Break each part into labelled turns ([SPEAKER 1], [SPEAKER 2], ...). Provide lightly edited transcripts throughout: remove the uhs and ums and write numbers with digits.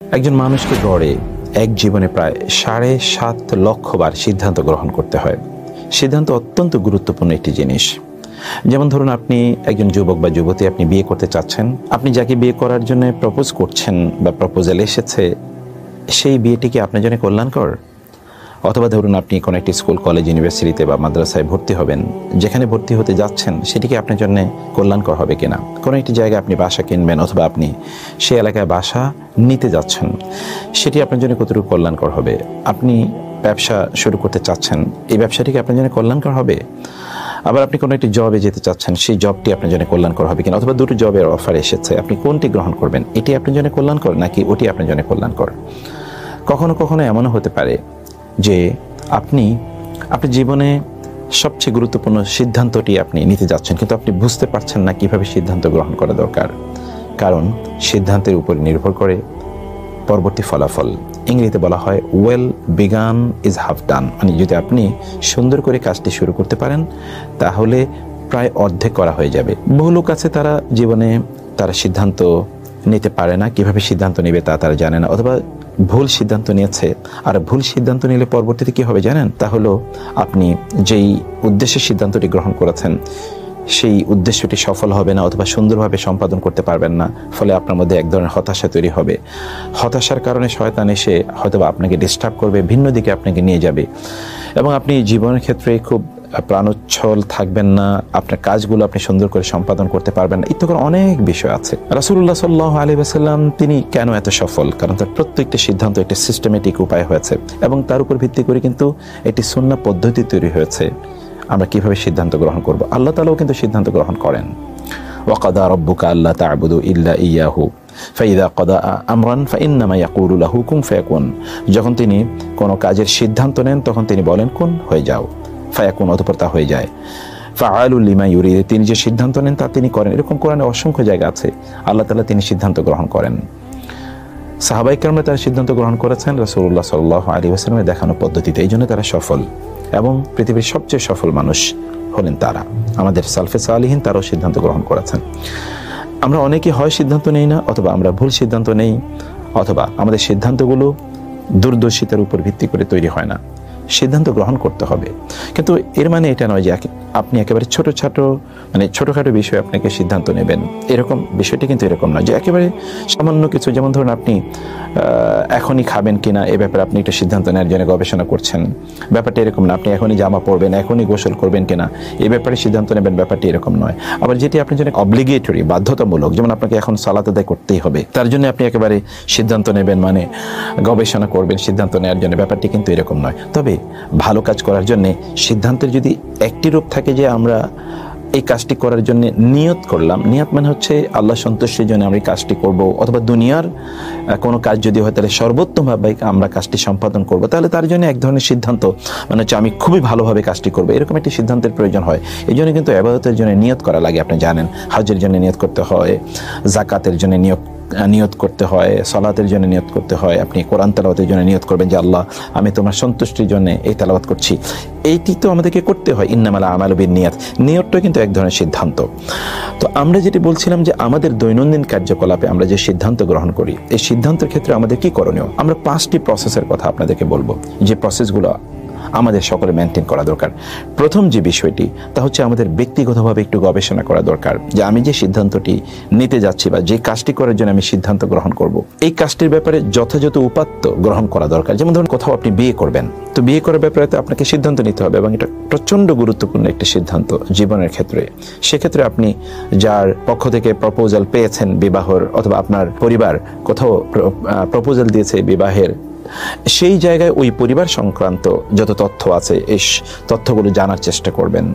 [SPEAKER 1] একজন মানুষকে গড়ে এক জীবনে প্রায় ৭.৫ লক্ষ বার সিদ্ধান্ত গ্রহণ করতে হয়। সিদ্ধান্ত অত্যন্ত গুরুত্বপূর্ণ একটি জিনিস। যেমন ধরুন, আপনি একজন যুবক বা যুবতী, আপনি বিয়ে করতে চাচ্ছেন। আপনি যাকে বিয়ে করার জন্য প্রপোজ করছেন বা প্রপোজাল এসেছে, সেই বিয়েটি কি আপনার জন্য কল্যাণকর? অথবা ধরুন, আপনি কোনো একটি স্কুল, কলেজ, ইউনিভার্সিটিতে বা মাদ্রাসায় ভর্তি হবেন। যেখানে ভর্তি হতে যাচ্ছেন সেটি কি আপনার জন্য কল্যাণকর হবে কিনা? কোনো একটি জায়গায় আপনি বাসা কিনবেন অথবা আপনি সেই এলাকায় বাসা নিতে যাচ্ছেন, সেটি আপনার জন্য কতটুকু কল্যাণকর হবে? আপনি ব্যবসা শুরু করতে চাচ্ছেন, এই ব্যবসাটি কি আপনার জন্য কল্যাণকর হবে? আবার আপনি কোনো একটি জবে যেতে চাচ্ছেন, সেই জবটি আপনার জন্য কল্যাণকর হবে কিনা? অথবা দুটো জবের অফার এসেছে, আপনি কোনটি গ্রহণ করবেন? এটি আপনার জন্য কল্যাণকর নাকি ওটি আপনার জন্য কল্যাণকর? কখনো কখনো এমনও হতে পারে যে আপনি জীবনে সবচেয়ে গুরুত্বপূর্ণ সিদ্ধান্তটি আপনি নিতে যাচ্ছেন, কিন্তু আপনি বুঝতে পারছেন না কিভাবে সিদ্ধান্ত গ্রহণ করা দরকার। কারণ সিদ্ধান্তের উপর নির্ভর করে পরবর্তী ফলাফল। ইংরেজিতে বলা হয় ওয়েল বিগান ইজ হাফ ডান, মানে যদি আপনি সুন্দর করে কাজটি শুরু করতে পারেন তাহলে প্রায় অর্ধেক করা হয়ে যাবে। বহু লোক আছে, তারা জীবনে তারা সিদ্ধান্ত নিতে পারে না, কিভাবে সিদ্ধান্ত নেবে তা তারা জানে না, অথবা ভুল সিদ্ধান্ত নিয়েছে। আর ভুল সিদ্ধান্ত নিলে পরবর্তীতে কি হবে জানেন? তা হলো আপনি যেই উদ্দেশ্যে সিদ্ধান্তটি গ্রহণ করেছেন সেই উদ্দেশ্যটি সফল হবে না, অথবা সুন্দরভাবে সম্পাদন করতে পারবেন না। ফলে আপনার মধ্যে এক ধরনের হতাশা তৈরি হবে। হতাশার কারণে শয়তান এসে হয়তোবা আপনাকে ডিস্টার্ব করবে, ভিন্ন দিকে আপনাকে নিয়ে যাবে, এবং আপনি জীবনের ক্ষেত্রে খুব প্রাণোচ্ছল থাকবেন না। আপনার কাজগুলো আপনি সুন্দর করে সম্পাদন করতে পারবেন না। ইত্যাদি অনেক বিষয় আছে। রাসূলুল্লাহ সাল্লাল্লাহু আলাইহি ওয়াসাল্লাম তিনি কেন এত সফল? কারণ তার প্রত্যেকটা সিদ্ধান্ত একটি সিস্টেমেটিক উপায় হয়েছে, এবং তার উপর ভিত্তি করে কিন্তু একটি সুন্নাহ পদ্ধতি তৈরি হয়েছে আমরা কিভাবে সিদ্ধান্ত গ্রহণ করব। আল্লাহ তাআলাও কিন্তু সিদ্ধান্ত গ্রহণ করেন। ওয়াকাদা রাব্বুকা আল্লা তা'বুদু ইল্লা ইয়াহু ফাইযা কাদা আমরান ফাইন্নামা ইয়াকুলু লাহু কুন ফায়াকুন। যখন তিনি কোনো কাজের সিদ্ধান্ত নেন তখন তিনি বলেন কুন, হয়ে যাও, ফায়াকুন, অতঃপর তা হয়ে যায়। ফাআলুল লিমা ইউরিদ, তিনি যে সিদ্ধান্ত নেন তা তিনি করেন। এরকম কোরআনে অসংখ্য জায়গা আছে আল্লাহ তাআলা তিনি সিদ্ধান্ত গ্রহণ করেন। সাহাবায়ে কেরামরা তারা সিদ্ধান্ত গ্রহণ করেছেন রাসূলুল্লাহ সাল্লাল্লাহু আলাইহি ওয়াসাল্লামের দেখানো পদ্ধতিতে। এই জন্য তারা সফল, এবং পৃথিবীর সবচেয়ে সফল মানুষ হলেন তারা। আমাদের সালফে সালিহিন তারাও সিদ্ধান্ত গ্রহণ করেছেন। আমরা অনেকে হয় সিদ্ধান্ত নেই না, অথবা আমরা ভুল সিদ্ধান্ত নেই, অথবা আমাদের সিদ্ধান্তগুলো দূরদর্শিতার উপর ভিত্তি করে তৈরি হয় না। সিদ্ধান্ত গ্রহণ করতে হবে, কিন্তু এর মানে এটা নয় যে আপনি একেবারে ছোটোখাটো বিষয়ে আপনাকে সিদ্ধান্ত নেবেন, এরকম বিষয়টি কিন্তু এরকম নয় যে একেবারে সামান্য কিছু। যেমন ধরুন, আপনি এখনই খাবেন কিনা এ ব্যাপারে আপনি একটা সিদ্ধান্ত নেওয়ার জন্য গবেষণা করছেন, ব্যাপারটা এরকম না। আপনি এখনই জামা পরবেন, এখনই গোসল করবেন কিনা এ ব্যাপারে সিদ্ধান্ত নেবেন, ব্যাপারটি এরকম নয়। আবার যেটি আপনার জন্য অব্লিগেটরি, বাধ্যতামূলক, যেমন আপনাকে এখন সালাত আদায় করতেই হবে, তার জন্য আপনি একেবারে সিদ্ধান্ত নেবেন, মানে গবেষণা করবেন সিদ্ধান্ত নেওয়ার জন্য, ব্যাপারটি কিন্তু এরকম নয়। তবে ভালো কাজ করার জন্য সিদ্ধান্তের যদি একটি রূপ থাকে যে আমরা এই কাজটি করার জন্য নিয়ত করলাম, নিয়ত মানে হচ্ছে আল্লাহ সন্তুষ্টির জন্য আমরা এই কাজটি করব, অথবা দুনিয়ার কোনো কাজ যদি হয় তাহলে সর্বোত্তমভাবে আমরা কাজটি সম্পাদন করব, তাহলে তার জন্য এক ধরনের সিদ্ধান্ত, মানে হচ্ছে আমি খুবই ভালোভাবে কাজটি করব, এরকম একটি সিদ্ধান্তের প্রয়োজন হয়। এই জন্য কিন্তু ইবাদতের জন্য নিয়ত করা লাগে। আপনি জানেন, হজের জন্য নিয়ত করতে হয়, যাকাতের জন্য নিয়ত করতে হয়, সালাতের জন্য নিয়ত করতে হয়। আপনি কোরআন তেলাওয়াতের জন্য নিয়ত করবেন যে আল্লাহ, আমি তোমার সন্তুষ্টির জন্য এই তেলাওয়াত করছি। এইটি তো আমাদেরকে করতে হয়। ইন্নামাল আমালু বিন্নিয়াত, নিয়তটা কিন্তু এক ধরনের সিদ্ধান্ত। তো আমরা যেটি বলছিলাম যে আমাদের দৈনন্দিন কার্যকলাপে আমরা যে সিদ্ধান্ত গ্রহণ করি, এই সিদ্ধান্তের ক্ষেত্রে আমাদের কি করণীয়? আমরা 5টি প্রসেসের কথা আপনাদেরকে বলবো, যে প্রসেসগুলো আমাদের সকলে মেনটেন করা দরকার। প্রথম যে বিষয়টি তা হচ্ছে আমাদের ব্যক্তিগতভাবে একটু গবেষণা করা দরকার, যে আমি যে সিদ্ধান্তটি নিতে যাচ্ছি বা যে কাজটি করার জন্য আমি সিদ্ধান্ত গ্রহণ করব, এই কাজটির ব্যাপারে যথাযথ উপাত্ত গ্রহণ করা দরকার। যেমন ধরুন, কোথাও আপনি বিয়ে করবেন, তো বিয়ে করার ব্যাপারে তো আপনাকে সিদ্ধান্ত নিতে হবে, এবং এটা প্রচণ্ড গুরুত্বপূর্ণ একটি সিদ্ধান্ত জীবনের ক্ষেত্রে। সেক্ষেত্রে আপনি যার পক্ষ থেকে প্রপোজাল পেয়েছেন বিবাহর, অথবা আপনার পরিবার কোথাও প্রপোজাল দিয়েছে বিবাহের, সেই জায়গায় ওই পরিবার সংক্রান্ত যত তথ্য আছে এই তথ্যগুলো জানার চেষ্টা করবেন।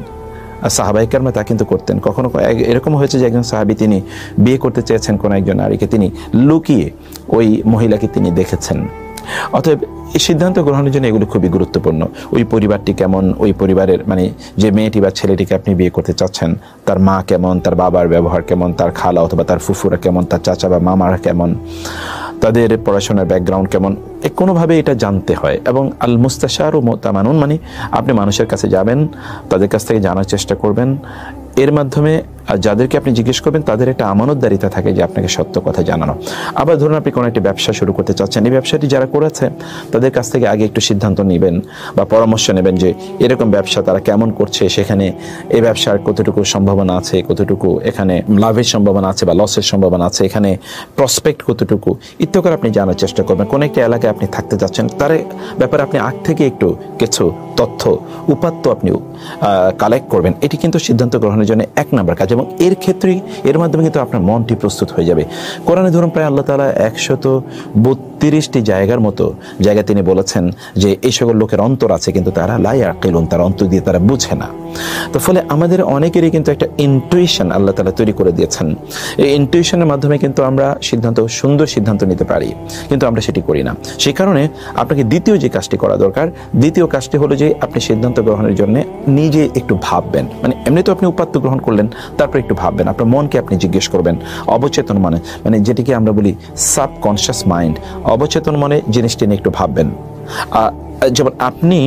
[SPEAKER 1] সাহাবায়ে কেরাম তা কিন্তু করতেন। কখনো এরকম হয়েছে যে একজন সাহাবী তিনি বিয়ে করতে চেয়েছেন কোনো একজন নারীকে, তিনি লুকিয়ে ওই মহিলাকে তিনি দেখেছেন। অতএব এই সিদ্ধান্ত গ্রহণের জন্য এগুলো খুবই গুরুত্বপূর্ণ। ওই পরিবারটি কেমন, ওই পরিবারের মানে যে মেয়েটি বা ছেলেটিকে আপনি বিয়ে করতে চাচ্ছেন, তার মা কেমন, তার বাবার ব্যবহার কেমন, তার খালা অথবা তার ফুফুরা কেমন, তার চাচা বা মামারা কেমন, তাদের পড়াশোনার ব্যাকগ্রাউন্ড কেমন, কোনোভাবে এটা জানতে হয়। এবং আল মুস্তাশারু মুতামানুন, মানে আপনি মানুষের কাছে যাবেন, তাদের কাছ থেকে জানার চেষ্টা করবেন, এর মাধ্যমে আর যাদেরকে আপনি জিজ্ঞেস করবেন তাদের একটা আমানতদারিতা থাকে যে আপনাকে সত্য কথা জানানো। আবার ধরুন আপনি কোনো একটা ব্যবসা শুরু করতে চাচ্ছেন, এই ব্যবসাটি যারা করেছে তাদের কাছ থেকে আগে একটু সিদ্ধান্ত নেবেন বা পরামর্শ নেবেন যে এরকম ব্যবসা তারা কেমন করছে, সেখানে এই ব্যবসার কতটুকু সম্ভাবনা আছে, কতটুকু এখানে লাভের সম্ভাবনা আছে বা লসের সম্ভাবনা আছে, এখানে প্রসপেক্ট কতটুকু ইত্যাদি করে আপনি জানার চেষ্টা করবেন। কোনো একটা এলাকায় আপনি থাকতে যাচ্ছেন, তার ব্যাপারে আপনি আগ থেকে একটু কিছু তথ্য উপাত্ত আপনি কালেক্ট করবেন। এটি কিন্তু সিদ্ধান্ত গ্রহণের জন্য এক নম্বর কাজ, এবং এর মাধ্যমে কিন্তু আপনার মনটি প্রস্তুত হয়ে যাবে। কোরআনে ধরুন প্রায় আল্লাহ তাআলা 132টি জায়গার মতো জায়গা তিনি বলেছেন যে এই সকল লোকের অন্তর আছে কিন্তু তারা লা ইয়াকিলুন, তারা অন্তর দিয়ে তারা বুঝে না। তো ফলে আমাদের অনেকেরই কিন্তু একটা ইনটুইশন আল্লাহ তাআলা তৈরি করে দিয়েছেন। এই ইনটুইশনের মাধ্যমে কিন্তু আমরা সুন্দর সিদ্ধান্ত নিতে পারি, কিন্তু আমরা সেটি করি না। সেই কারণে আপনাকে দ্বিতীয় যে কাজটি করা দরকার, দ্বিতীয় কাজটি হলো যে আপনি সিদ্ধান্ত গ্রহণের জন্য নিজে একটু ভাববেন। মানে এমনি তো আপনি উপাত্ত গ্রহণ করলেন, তারপর একটু ভাববেন, আপনার মনকে আপনি জিজ্ঞেস করবেন। অবচেতন মানে যেটিকে আমরা বলি সাবকনশিয়াস মাইন্ড, অবচেতন মনে জিনিসটি নিয়ে একটু ভাববেন। যেমন আপনি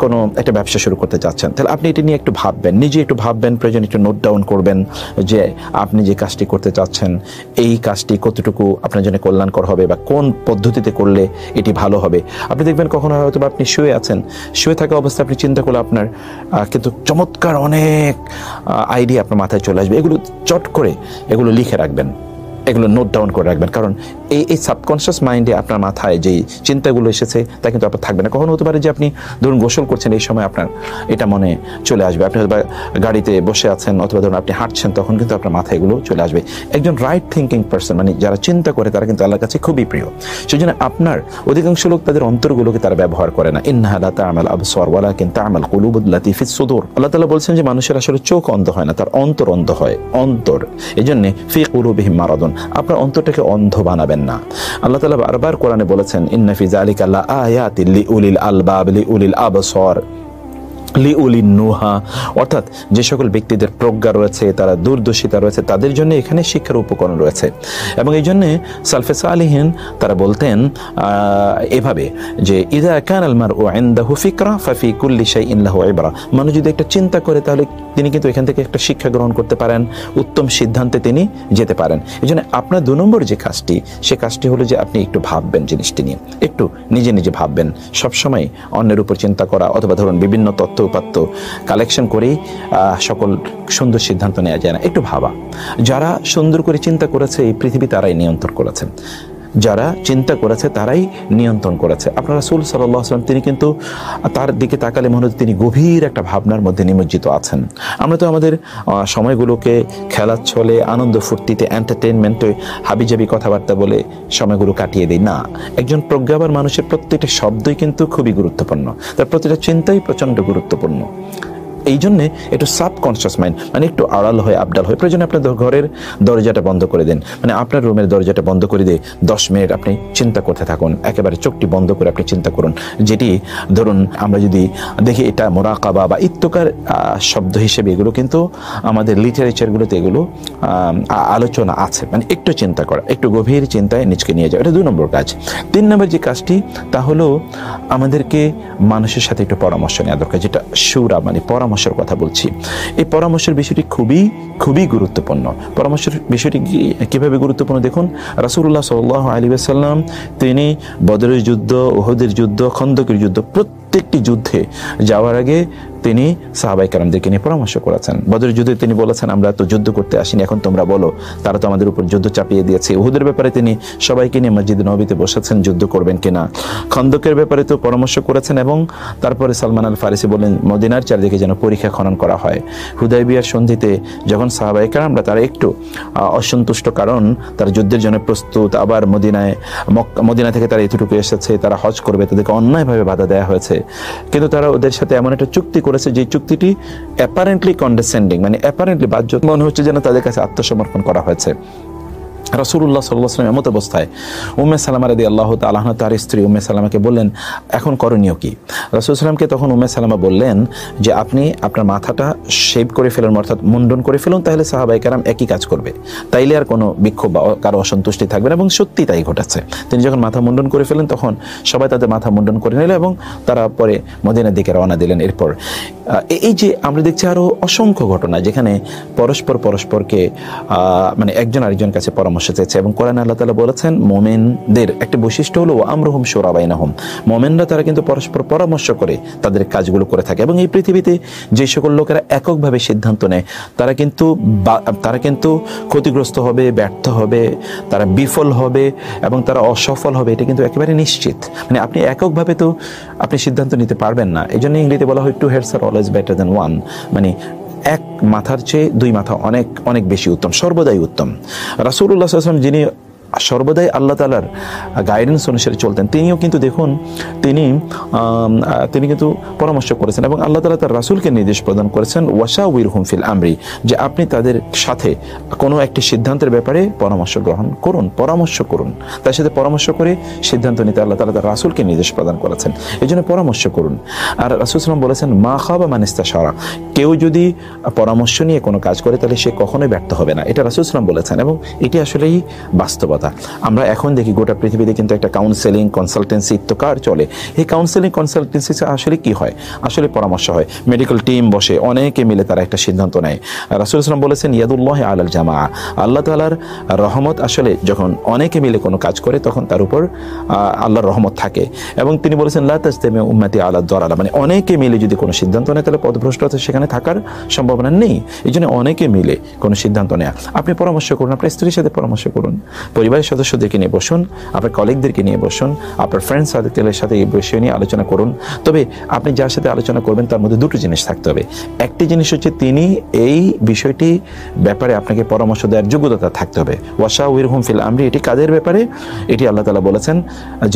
[SPEAKER 1] কোনো একটা ব্যবসা শুরু করতে চাচ্ছেন, তাহলে আপনি এটি নিয়ে একটু ভাববেন, নিজে একটু ভাববেন, প্রয়োজন একটু নোট ডাউন করবেন যে আপনি যে কাজটি করতে চাচ্ছেন এই কাজটি কতটুকু আপনার জন্য কল্যাণকর হবে বা কোন পদ্ধতিতে করলে এটি ভালো হবে। আপনি দেখবেন কখনো হয়তো আপনি শুয়ে থাকা অবস্থায় আপনি চিন্তা করলে আপনার কিন্তু চমৎকার অনেক আইডিয়া আপনার মাথায় চলে আসবে। এগুলো চট করে এগুলো লিখে রাখবেন, এগুলো নোট ডাউন করে রাখবেন, কারণ এই সাবকনশিয়াস মাইন্ডে আপনার মাথায় যেই চিন্তাগুলো এসেছে তা কিন্তু আপনার থাকবে না। কখনো হতে পারে যে আপনি ধরুন গোসল করছেন, এই সময় আপনার এটা মনে চলে আসবে। আপনি হয়তো গাড়িতে বসে আছেন অথবা ধরুন আপনি হাঁটছেন, তখন কিন্তু আপনার মাথায় এগুলো চলে আসবে। একজন রাইট থিঙ্কিং পারসন, মানে যারা চিন্তা করে, তারা কিন্তু আল্লাহর কাছে খুবই প্রিয়। সেই জন্য আপনার অধিকাংশ লোক তাদের অন্তরগুলোকে তারা ব্যবহার করে না। ইন্নাহা লা তা'মাল আবসার ওয়ালাকিন তা'মাল কুলুবুল্লাতী ফিস সুদূর। আল্লাহ তাআলা বলছেন যে মানুষের আসলে চোখ অন্ধ হয় না, তার অন্তর অন্ধ হয়। অন্তর, এজন্য ফি কুলুবিহিম মারাদুন, আপনার অন্তরটাকে অন্ধ বানাবেন না। আল্লাহ তাআলা বারবার কোরআনে বলেছেন ইন্না ফি যালিকা লা আয়াতিল লিউলিল আলবাব লিউলিল আবসার লিউলিন নুহা, অর্থাৎ যে সকল ব্যক্তিদের প্রজ্ঞা রয়েছে, তারা দূরদর্শিতা রয়েছে, তাদের জন্য এখানে শিক্ষার উপকরণ রয়েছে। এবং এই জন্যে সালফে সালিহিন তারা বলতেন এভাবে যে ইযা কানাল মারউ ইনদাহু ফিকরা ফাফি কুল্লি শাইইন লাহু ইবরা, মানুষ যদি একটা চিন্তা করে তাহলে তিনি কিন্তু এখান থেকে একটা শিক্ষা গ্রহণ করতে পারেন, উত্তম সিদ্ধান্তে তিনি যেতে পারেন। এই জন্য আপনার 2 নম্বর যে কাজটি, সে কাজটি হলো যে আপনি একটু ভাববেন জিনিসটি নিয়ে, একটু নিজে ভাববেন। সবসময় অন্যের উপর চিন্তা করা অথবা ধরুন বিভিন্ন তথ্য উপাত্ত কালেকশন করেই সকল সুন্দর সিদ্ধান্ত নেওয়া যায় না, একটু ভাবা। যারা সুন্দর করে চিন্তা করেছে এই পৃথিবী তারাই নিয়ন্ত্রণ করেছে, যারা চিন্তা করেছে তারাই নিয়ন্ত্রণ করেছে। আপনার রাসূল সাল্লাল্লাহু আলাইহি ওয়াসাল্লাম তিনি কিন্তু তার দিকে তাকালে মনে হচ্ছে তিনি গভীর একটা ভাবনার মধ্যে নিমজ্জিত আছেন। আমরা তো আমাদের সময়গুলোকে খেলার ছলে, আনন্দ ফুর্তিতে, এন্টারটেইনমেন্টে হাবিজাবি কথাবার্তা বলে সময়গুলো কাটিয়ে দিই না। একজন প্রজ্ঞাবান মানুষের প্রত্যেকটা শব্দই কিন্তু খুবই গুরুত্বপূর্ণ, তার প্রতিটা চিন্তাই প্রচণ্ড গুরুত্বপূর্ণ। এই জন্যে একটু সাবকনশিয়াস মাইন্ড, মানে একটু আড়াল হয়ে আবডাল হয়ে, প্রয়োজনে আপনার ঘরের দরজাটা বন্ধ করে দেন, মানে আপনার রুমের দরজাটা বন্ধ করে দিয়ে 10 মিনিট আপনি চিন্তা করতে থাকুন, একেবারে চোখটি বন্ধ করে আপনি চিন্তা করুন। যেটি ধরুন আমরা যদি দেখি এটা মুরাকাবা বা ইত্তকার শব্দ হিসেবে এগুলো কিন্তু আমাদের লিটারেচারগুলোতে এগুলো আলোচনা আছে, মানে একটু চিন্তা করা, একটু গভীর চিন্তায় নিজকে নিয়ে যাওয়া, এটা 2 নম্বর কাজ। 3 নম্বর যে কাজটি তা হলো আমাদেরকে মানুষের সাথে একটু পরামর্শ নেওয়া দরকার, যেটা শুরা মানে পরামর্শের কথা বলছি। এই পরামর্শের বিষয়টি খুবই গুরুত্বপূর্ণ। পরামর্শের বিষয়টি কিভাবে গুরুত্বপূর্ণ দেখুন, রাসূলুল্লাহ সাল্লাল্লাহু আলাইহি ওয়াসাল্লাম তিনি বদরের যুদ্ধ, উহুদের যুদ্ধ, খন্দকের যুদ্ধ, প্রত্যেকটি যুদ্ধে যাওয়ার আগে তিনি সাহাবায়ে কেরামদেরকে নিয়ে পরামর্শ করেছেন। বদরের যুদ্ধে তিনি বলেছেন আমরা তো যুদ্ধ করতে আসিনি, এখন তোমরা বলো, তারা তো আমাদের উপর যুদ্ধ চাপিয়ে দিয়েছে। উহুদের ব্যাপারে তিনি সবাইকে নিয়ে মসজিদে নববীতে বসেছেন যুদ্ধ করবেন কিনা। খন্দকের ব্যাপারে তো পরামর্শ করেছেন, এবং তারপরে সালমান আল ফারিসি বললেন মদিনার চারদিকে যেন পরীক্ষা খনন করা হয়। হুদায়বিয়ার সন্ধিতে যখন সাহাবায়ে কেরামরা তারা একটু অসন্তুষ্ট, কারণ তারা যুদ্ধের জন্য প্রস্তুত, আবার মদিনা থেকে তারা এতটুকু এসেছে, তারা হজ করবে, তাদেরকে অন্যায়ভাবে বাধা দেওয়া হয়েছে, কিন্তু তারা ওদের সাথে এমন একটা চুক্তি করেছে যে চুক্তিটি অ্যাপারেন্টলি কন্ডেসেন্ডিং, মানে অ্যাপারেন্টলি বাহ্যত মনে হচ্ছে যেন তাদের কাছে আত্মসমর্পণ করা হয়েছে। রাসূলুল্লাহ সাল্লাল্লাহু আলাইহি ওয়াসাল্লাম এমত অবস্থায় উম্মে সালামা রাদিয়াল্লাহু তাআলা আনহা তার স্ত্রী উম্মে সালামাকে বললেন, এখন করণীয় কি? রাসূল সাল্লামকে তখন উম্মে সালামা বললেন যে আপনি আপনার মাথাটা শেভ করে ফেলুন, অর্থাৎ মুন্ডন করে ফেলুন, তাহলে সাহাবায়ে কেরাম একই কাজ করবে, তাইলে আর কোনো বিক্ষোভ বা কারো অসন্তুষ্টি থাকবে না। এবং সত্যি তাই ঘটেছে। তিনি যখন মাথা মুন্ডন করে ফেলেন তখন সবাই তাদের মাথা মুন্ডন করে নিল এবং তারা পরে মদিনার দিকে রওনা দিলেন। এরপর এই যে আমরা দেখছি আরও অসংখ্য ঘটনা যেখানে পরস্পরকে মানে একজন আরেকজন কাছে পরামর্শ চেয়েছে। এবং কোরআনে আল্লাহ তাআলা বলেছেন মুমিনদের একটা বৈশিষ্ট্য হলো আমরুহুম শুরা বাইনাহুম, মুমিনরা তারা কিন্তু পরস্পর পরামর্শ করে তাদের কাজগুলো করে থাকে। এবং এই পৃথিবীতে যে সকল লোকেরা এককভাবে সিদ্ধান্ত নেয় তারা কিন্তু ক্ষতিগ্রস্ত হবে, ব্যর্থ হবে, তারা বিফল হবে এবং তারা অসফল হবে, এটা কিন্তু একেবারে নিশ্চিত। মানে আপনি এককভাবে তো আপনি সিদ্ধান্ত নিতে পারবেন না। এই জন্য ইংরেজিতে বলা হয় two heads are always better than one, মানে এক মাথার চেয়ে দুই মাথা অনেক অনেক বেশি উত্তম, সর্বদাই উত্তম। রাসূলুল্লাহ সাল্লাল্লাহু আলাইহি ওয়াসাল্লাম যিনি সর্বদাই আল্লাহ তাআলার গাইডেন্স অনুসারে চলতেন, তিনিও কিন্তু দেখুন তিনি কিন্তু পরামর্শ করেছেন এবং আল্লাহ তাআলা তার রাসূলকে নির্দেশ প্রদান করেছেন ওয়াশাউইরহুম ফিল আমরি, যে আপনি তাদের সাথে কোনো একটি সিদ্ধান্তের ব্যাপারে পরামর্শ করুন, তার সাথে পরামর্শ করে সিদ্ধান্ত নিতে আল্লাহ তাআলা তার রাসূলকে নির্দেশ প্রদান করেছেন। এই জন্য পরামর্শ করুন। আর রাসূল সাল্লাল্লাহু আলাইহি ওয়াসাল্লাম বলেছেন মা খাবা মান ইস্তাশারা, কেউ যদি পরামর্শ নিয়ে কোনো কাজ করে তাহলে সে কখনোই ব্যর্থ হবে না, এটা রাসূল সাল্লাল্লাহু আলাইহি ওয়াসাল্লাম বলেছেন। এবং এটি আসলেই বাস্তবতা। আমরা এখন দেখি গোটা পৃথিবীতে কিন্তু একটা কাউন্সেলিং কনসালটেন্সি ইত্তকার চলে। এই কাউন্সেলিং কনসালটেন্সি আসলে কি হয়? আসলে পরামর্শ হয়, মেডিকেল টিম বসে, অনেকে মিলে তারা একটা সিদ্ধান্ত নেয়। রাসূল সাল্লাল্লাহু আলাইহি ওয়াসাল্লাম বলেছেন ইয়াদুল্লাহি আলাল জামা, আল্লাহ তাআলার রহমত আসলে যখন অনেকে মিলে কোনো কাজ করে তখন তার উপর আল্লাহর রহমত থাকে। এবং তিনি বলেছেন লা তাজতামি উম্মতি আলা দালালা, মানে অনেকে মিলে যদি কোনো সিদ্ধান্ত নেয় তাহলে পথভ্রষ্টতা সেখানে থাকার সম্ভাবনা নেই। এই জন্য অনেকে মিলে কোনো সিদ্ধান্ত নেয়। আপনি পরামর্শ করুন, আপনার স্ত্রীর সাথে পরামর্শ করুন, পরিবারের সদস্যদেরকে নিয়ে বসুন, আপনার কলিগদেরকে নিয়ে বসুন, আপনার ফ্রেন্ড সার্কেলের সাথে এই বিষয় নিয়ে আলোচনা করুন। তবে আপনি যার সাথে আলোচনা করবেন তার মধ্যে দুটো জিনিস থাকতে হবে। একটি জিনিস হচ্ছে তিনি এই বিষয়টি ব্যাপারে আপনাকে পরামর্শ দেওয়ার যোগ্যতা থাকতে হবে। ওয়াশাউইরহুম ফিল আমরি, এটি কাদের ব্যাপারে? এটি আল্লাহ তাআলা বলেছেন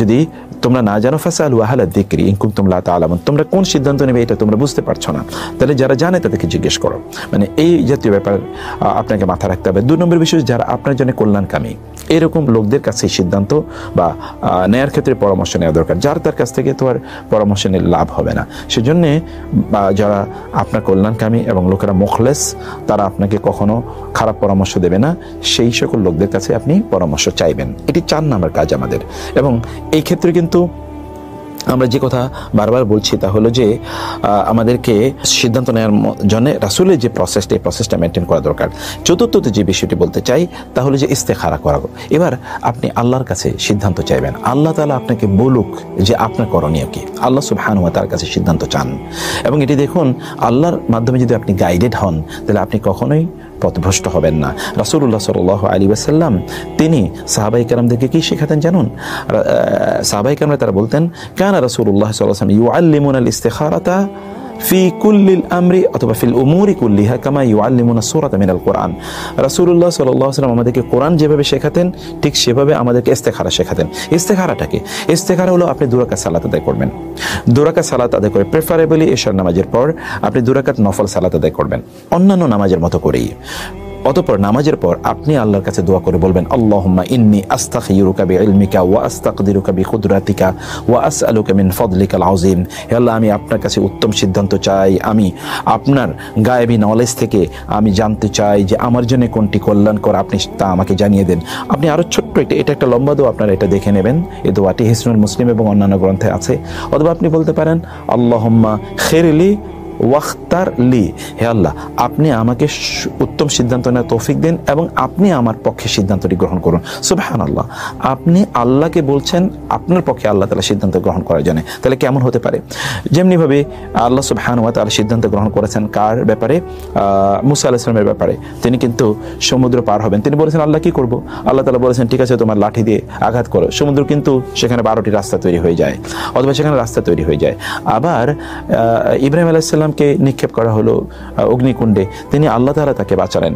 [SPEAKER 1] যদি তোমরা না জানো ফাসআলু আহলা যিকরি ইন কুনতুম লা তা'লামুন, তোমরা কোন সিদ্ধান্ত নেবে এটা তোমরা বুঝতে পারছো না, তাহলে যারা জানে তাদেরকে জিজ্ঞেস করো। মানে এই জাতীয় ব্যাপার আপনাকে মাথা রাখতে হবে। 2 নম্বর বিষয়, যারা আপনার জন্য কল্যাণকামী এরকম লোকদের কাছে সিদ্ধান্ত বা নেয়ার ক্ষেত্রে পরামর্শ নেওয়া দরকার, যার তার কাছ থেকে তো আর পরামর্শ নিয়ে লাভ হবে না। সেজন্য যারা আপনার কল্যাণকামী এবং লোকেরা মুখলেস, তারা আপনাকে কখনো খারাপ পরামর্শ দেবে না, সেই সকল লোকদের কাছে আপনি পরামর্শ চাইবেন। এটি 4 নম্বর কাজ আমাদের। এবং এই ক্ষেত্রে কিন্তু আমরা যে কথা বারবার বলছি তা হলো যে আমাদেরকে সিদ্ধান্ত নেওয়ার জন্য রাসূলের যে প্রসেসটা, এই প্রসেসটা মেনটেন করা দরকার। চতুর্থত যে বিষয়টি বলতে চাই তা হলো যে ইস্তেখারা করা। এবার আপনি আল্লাহর কাছে সিদ্ধান্ত চাইবেন, আল্লাহ তাআলা আপনাকে বলুক যে আপনার করণীয় কি। আল্লাহ সুবহানাহু ওয়া তাআলার কাছে সিদ্ধান্ত চান এবং এটি দেখুন আল্লাহর মাধ্যমে যদি আপনি গাইডেড হন তাহলে আপনি কখনোই পথভ্রষ্ট হবেন না। রাসূলুল্লাহ সাল্লাল্লাহু আলাইহি ওয়াসাল্লাম তিনি সাহাবায়ে কেরামদেরকে কি শেখাতেন জানুন? সাহাবায়ে কেরামরা তারা বলতেন কানা রাসূলুল্লাহ সাল্লাল্লাহু আলাইহি ওয়াসাল্লাম ইউআল্লিমুনাল ইস্তিখারাতা ফি কুল্লিল আমরি অথবা ফিল উমুরি কুল্লিহা কামা ইউআল্লিমুনা সূরাতা মিনাল কোরআন। রাসূলুল্লাহ সাল্লাল্লাহু আলাইহি ওয়াসাল্লাম আমাদেরকে কোরআন যেভাবে শেখাতেন ঠিক সেভাবে আমাদেরকে ইস্তেখারা শেখাতেন। ইস্তেখারাটাকে ইস্তেখারা হলো আপনি 2 রাকাত সালাত আদায় করবেন। 2 রাকাত সালাত আদায় করে প্রেফারেবলি এশার নামাজের পর আপনি 2 রাকাত নফল সালাত আদায় করবেন অন্যান্য নামাজের মতো করেই। অতঃপর নামাজের পর আপনি আল্লাহর কাছে দোয়া করে বলবেন আল্লাহুম্মা ইন্নী আস্তাগফিরুকা বিইলমিকা ওয়া আস্তাকদিরুকা বিকুদরাতিকা ওয়া আসআলুকা মিন ফাদলিকাল আযীম। হে আল্লাহ, আমি আপনার কাছে উত্তম সিদ্ধান্ত চাই, আমি আপনার গায়েবী নলেজ থেকে আমি জানতে চাই যে আমার জন্য কোনটি কল্যাণকর, আপনি তা আমাকে জানিয়ে দেন। আপনি আরো ছোট্ট এটা একটা লম্বা দোয়া, আপনারা এটা দেখে নেবেন। এই দোয়াটি হিসনুল মুসলিম এবং অন্যান্য গ্রন্থে আছে। অথবা আপনি বলতে পারেন আল্লাহুম্মা খিরলি ওয়াখতার লি, হে আল্লাহ আপনি আমাকে উত্তম সিদ্ধান্ত নেওয়ার তৌফিক দিন এবং আপনি আমার পক্ষে সিদ্ধান্তটি গ্রহণ করুন। সুবহানাল্লাহ, আপনি আল্লাহকে বলছেন আপনার পক্ষে আল্লাহ তাআলা সিদ্ধান্ত গ্রহণ করার জন্য। তাহলে কেমন হতে পারে? যেমনিভাবে আল্লাহ সুবহানাহু ওয়া তাআলা সিদ্ধান্ত গ্রহণ করেছেন কার ব্যাপারে? মুসা আলাইহিস সালামের ব্যাপারে। তিনি কিন্তু সমুদ্র পার হবেন, তিনি বলেছেন আল্লাহ কি করব? আল্লাহ তাআলা বলেছেন ঠিক আছে তোমার লাঠি দিয়ে আঘাত করো। সমুদ্র কিন্তু সেখানে 12টি রাস্তা তৈরি হয়ে যায় অথবা সেখানে রাস্তা তৈরি হয়ে যায়। আবার ইব্রাহিম আলাইহিস সালাম আলাইহিসসালামকে নিক্ষেপ করা হলো অগ্নিকুণ্ডে, তিনি আল্লাহ তাআলা তাকে বাঁচালেন।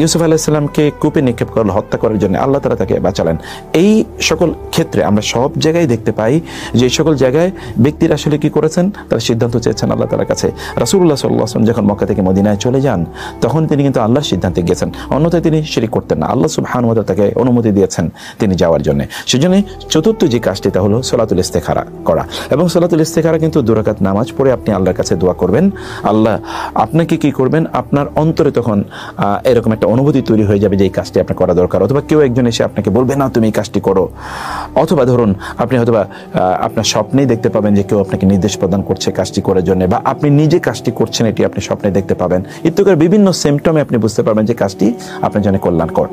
[SPEAKER 1] ইউসুফ আলাইহিসসালামকে কূপে নিক্ষেপ করলো হত্যা করার জন্য, আল্লাহ তাআলা তাকে বাঁচালেন। এই সকল ক্ষেত্রে আমরা সব জায়গায় দেখতে পাই যে সকল জায়গায় ব্যক্তিরা আসলে কি করেছেন, তারা সিদ্ধান্ত চেয়েছেন আল্লাহ তাআলার কাছে। রাসূলুল্লাহ সাল্লাল্লাহু আলাইহি ওয়াসাল্লাম যখন মক্কা থেকে মদিনায় চলে যান, তখন তিনি কিন্তু আল্লাহর সিদ্ধান্তে গেছেন, অন্যথায় তিনি শিরক করতেন না। আল্লাহ সুবহানাহু ওয়া তাআলা তাকে অনুমতি দিয়েছেন তিনি যাওয়ার জন্য। সেজন্য চতুর্থ যে কাজটি তা হলো সলাতুল ইস্তেখারা করা। এবং সলাতুল ইস্তেখারা কিন্তু 2 রাকাত নামাজ পড়ে আপনি আল্লাহর কাছে দোয়া করবেন। আল্লাহ আপনাকে কি করবেন, আপনার অন্তরে তখন এরকম একটা অনুভূতি তৈরি হয়ে যাবে যে এই কাজটি আপনার করা দরকার। অথবা কেউ একজন এসে আপনাকে বলবে না তুমি এই কাজটি করো। অথবা ধরুন আপনি হয়তোবা আপনার স্বপ্নেই দেখতে পাবেন যে কেউ আপনাকে নির্দেশ প্রদান করছে কাজটি করার জন্য, বা আপনি নিজে কাজটি করছেন এটি আপনি স্বপ্নে দেখতে পাবেন। ইত্যাদি বিভিন্ন সিম্পটমে আপনি বুঝতে পারবেন যে কাজটি আপনার জন্য কল্যাণকর।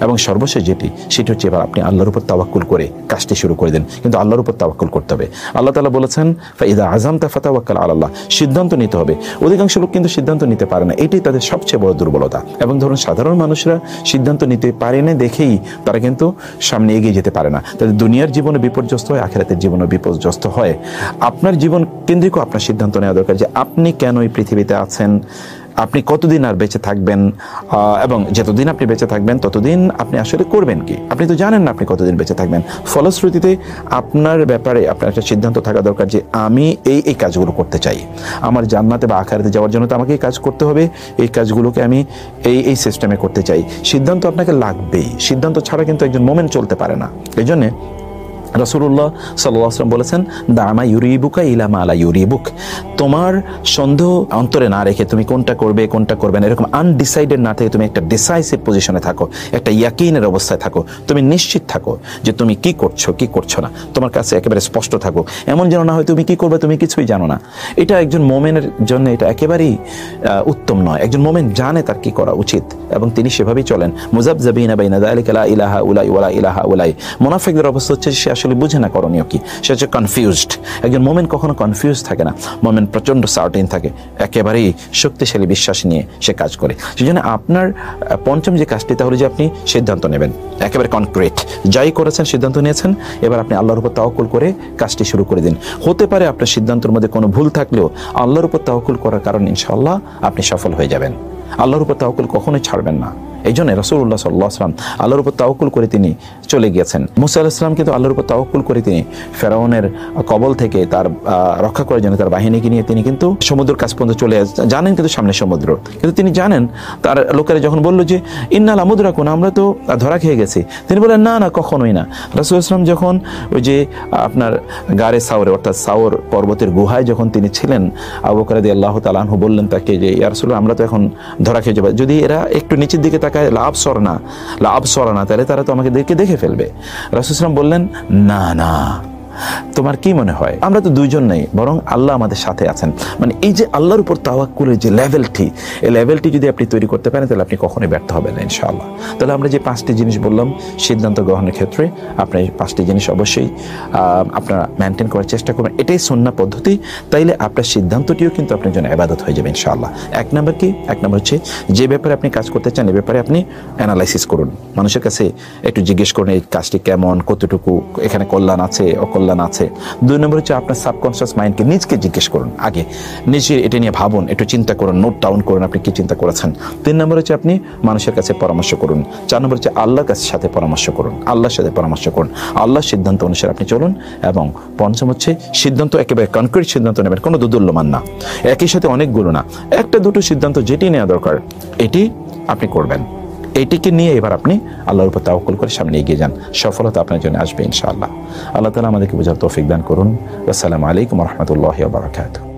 [SPEAKER 1] এবং সর্বশেষ যেটি, সেটি হচ্ছে এবার আপনি আল্লাহর উপর তাওয়াক্কুল করে কাজটি শুরু করে দেন। কিন্তু আল্লাহর উপর তাওয়াক্কুল করতে হবে। আল্লাহ তাআলা বলেছেন ফাইদা আযামতা ফাতাওয়াক্কাল আলাল্লাহ, সিদ্ধান্ত নিতে হবে। অধিকাংশ লোক কিন্তু সিদ্ধান্ত নিতে পারে না, এটাই তাদের সবচেয়ে বড় দুর্বলতা। এবং ধরুন সাধারণ মানুষরা সিদ্ধান্ত নিতে পারে না দেখেই তারা কিন্তু সামনে এগিয়ে যেতে পারে না। তাদের দুনিয়ার জীবনে বিপর্যস্ত হয়, আখিরাতের জীবনে বিপর্যস্ত হয়। আপনার জীবন কেন্দ্রিক আপনার সিদ্ধান্ত নেওয়া দরকার যে আপনি কেন এই পৃথিবীতে আছেন, আপনি কতদিন আর বেঁচে থাকবেন, এবং যতদিন আপনি বেঁচে থাকবেন ততদিন আপনি আসলে করবেন কি। আপনি তো জানেন না আপনি কতদিন বেঁচে থাকবেন। ফলশ্রুতিতে আপনার ব্যাপারে আপনার একটা সিদ্ধান্ত থাকা দরকার যে আমি এই কাজগুলো করতে চাই। আমার জান্নাতে বা আখিরাতে যাওয়ার জন্য তো আমাকে এই কাজ করতে হবে, এই কাজগুলোকে আমি এই সিস্টেমে করতে চাই। সিদ্ধান্ত আপনাকে লাগবেই। সিদ্ধান্ত ছাড়া কিন্তু একজন মোমেন্ট চলতে পারে না। এই জন্যে রাসূলুল্লাহ সাল্লাল্লাহু আলাইহি ওয়াসাল্লাম বলেছেন দামা ইউরিবুকা ইলা মা লা ইউরিবুক, তোমার সন্দেহ অন্তরে না রেখে তুমি কোনটা করবে কোনটা করবে না এরকম আনডিসাইডেড না থেকে তুমি একটা ডিসাইসিভ পজিশনে থাকো, একটা ইয়াকিনের অবস্থায় থাকো। তুমি নিশ্চিত থাকো যে তুমি কি করছো কি করছো না, তোমার কাছে একেবারে স্পষ্ট থাকো। এমন যেন না হয় তুমি কি করবে তুমি কিছুই জানো না। এটা একজন মুমিনের জন্য এটা একেবারেই উত্তম নয়। একজন মুমিন জানে তার কি করা উচিত এবং তিনি সেভাবেই চলেন। মুযাবযাবিনা বাইনা যালিকা লা ইলাহা উলাই ওয়ালা ইলাহা উলাই। মুনাফিকদের অবস্থা হচ্ছে সে আসলে বুঝে না করণীয় কি, সে হচ্ছে কনফিউজড। একজন মুমিন কখনো কনফিউজ থাকে না, মুমিন প্রচন্ড সার্টেন থাকে, একেবারেই শক্তিশালী বিশ্বাস নিয়ে সে কাজ করে। সেজন্য আপনার পঞ্চম যে কাজটি তা হলো যে আপনি সিদ্ধান্ত নেবেন, একেবারে কনক্রিট। যাই করেছেন সিদ্ধান্ত নিয়েছেন, এবার আপনি আল্লাহর উপর তাওয়াক্কুল করে কাজটি শুরু করে দিন। হতে পারে আপনার সিদ্ধান্তের মধ্যে কোনো ভুল থাকলেও আল্লাহর উপর তাওয়াক্কুল করার কারণে ইনশাআল্লাহ আপনি সফল হয়ে যাবেন। আল্লাহর উপর তাওয়াক্কুল কখনোই ছাড়বেন না। এই জন্য রাসূলুল্লাহ সাল্লাল্লাহু আলাইহি ওয়াসাল্লাম আল্লাহর উপর তাওয়াক্কুল করে তিনি চলে গিয়েছেন। মুসা আলাইহিস সালাম কিন্তু আল্লাহর উপর তাওয়াক্কুল করে তিনি ফেরাউনের কবল থেকে তার রক্ষা করার জন্য তার বাহিনীকে নিয়ে তিনি কিন্তু সমুদ্রের কাছ পর্যন্ত চলে জানেন, কিন্তু সামনে সমুদ্র, কিন্তু তিনি জানেন তার লোকেরা যখন বলল যে ইন্না লামুদরাকুন, আমরা তো ধরা খেয়ে গেছি, তিনি বলেন না না কখনোই না। রাসূল সাল্লাম যখন ওই যে আপনার গারে সাওরে অর্থাৎ সাওর পর্বতের গুহায় যখন তিনি ছিলেন, আবু বকর রাদিয়াল্লাহু তাআলা আনহু বললেন তাকে যে ইয়া রাসূলুল্লাহ আমরা তো এখন ধরা খেয়ে যাব, যদি এরা একটু নিচের দিকে তাকায় লাভ সরানা তাহলে তারা তো আমাকে দেখে ফেলবে। রাসূল সাল্লাম বললেন না না, তোমার কি মনে হয় আমরা তো দুইজন নেই, বরং আল্লাহ আমাদের সাথে আছেন। মানে এই যে আল্লাহর উপর তাওয়াক্কুলের যে লেভেলটি, এই লেভেলটি যদি আপনি তৈরি করতে পারেন তাহলে আপনি কখনোই ব্যর্থ হবেন না ইনশাআল্লাহ। তাহলে আমরা যে 5টি জিনিস বললাম সিদ্ধান্ত গ্রহণের ক্ষেত্রে, আপনি 5টি জিনিস অবশ্যই আপনারা মেনটেন করার চেষ্টা করবেন। এটাই সুন্নাহ পদ্ধতি। তাইলে আপনার সিদ্ধান্তটিও কিন্তু আপনার জন্য ইবাদত হয়ে যাবে ইনশাআল্লাহ। এক নম্বর কি? এক নম্বর হচ্ছে যে ব্যাপারে আপনি কাজ করতে চান এ ব্যাপারে আপনি অ্যানালাইসিস করুন, মানুষের কাছে একটু জিজ্ঞেস করুন এই কাজটি কেমন, কতটুকু এখানে কল্যাণ আছে অকল্যাণ আছে। 2 নম্বর হচ্ছে আপনার সাবকনশিয়াস মাইন্ডকে নিজকে জিজ্ঞেস করুন, আগে নিজে এটা নিয়ে ভাবুন, একটু চিন্তা করুন, নোট ডাউন করুন আপনি কি চিন্তা করেছেন। 3 নম্বর হচ্ছে আপনি মানুষের কাছে পরামর্শ করুন। 4 নম্বর হচ্ছে আল্লাহর সাথে পরামর্শ করুন, আল্লাহর সাথে পরামর্শ করুন, আল্লাহর সিদ্ধান্ত অনুসারে আপনি চলুন। এবং 5ম হচ্ছে সিদ্ধান্ত একেবারে কনক্রিট সিদ্ধান্ত নেবেন, কোনো দোদুল্যমান না, একই সাথে অনেকগুলো না, একটা দুটো সিদ্ধান্ত যেটি নেওয়া দরকার এটি আপনি করবেন। এইটিকে নিয়ে এবার আপনি আল্লাহর উপর তাওয়াক্কুল করে সামনে এগিয়ে যান, সফলতা আপনার জন্য আসবে ইনশাআল্লাহ। আল্লাহ তাআলা আমাদেরকে বোঝার তৌফিক দান করুন। আসসালামু আলাইকুম ওয়া রাহমাতুল্লাহি ওয়া বারাকাতুহু।